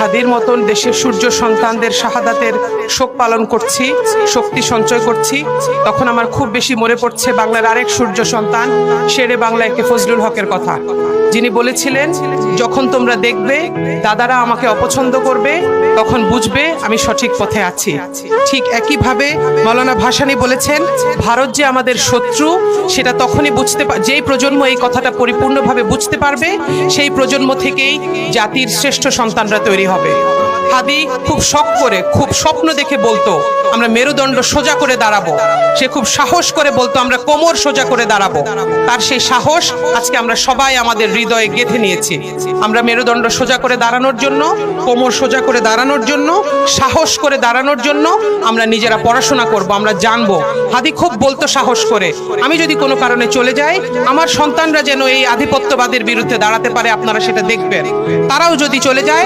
হাদির মতন দেশের সূর্য সন্তানদের শাহাদাতের শোক পালন করছি, শক্তি সঞ্চয় করছি, তখন আমার খুব বেশি মনে পড়ছে বাংলার আরেক সূর্য সন্তান শেরে বাংলা একে ফজলুল হকের কথা, যিনি বলেছিলেন, যখন তোমরা দেখবে দাদারা আমাকে অপছন্দ করবে তখন বুঝবে আমি সঠিক পথে আছি। ঠিক একইভাবে মাওলানা ভাসানী বলেছেন, ভারত যে আমাদের শত্রু সেটা তখনই যেই প্রজন্ম এই কথাটা পরিপূর্ণভাবে বুঝতে পারবে, সেই প্রজন্ম থেকেই জাতির শ্রেষ্ঠ সন্তানরা তৈরি হবে। হাদি খুব শখ করে, খুব স্বপ্ন দেখে বলতো আমরা মেরুদণ্ড সোজা করে দাঁড়াবো। সে খুব সাহস করে বলতো আমরা কোমর সোজা করে দাঁড়াবো। তার সেই সাহস আজকে আমরা সবাই আমাদের হৃদয়ে গেঁথে নিয়েছি। আমরা মেরুদণ্ড সোজা করে দাঁড়ানোর জন্য, কোমর সোজা করে দাঁড়ানোর জন্য, সাহস করে দাঁড়ানোর জন্য আমরা নিজেরা পড়াশোনা করব, আমরা জানবো। হাদি খুব বলতো সাহস করে, আমি যদি কোনো কারণে চলে যাই আমার সন্তানরা যেন এই আধিপত্যবাদের বিরুদ্ধে দাঁড়াতে পারে, আপনারা সেটা দেখবেন। তারাও যদি চলে যায়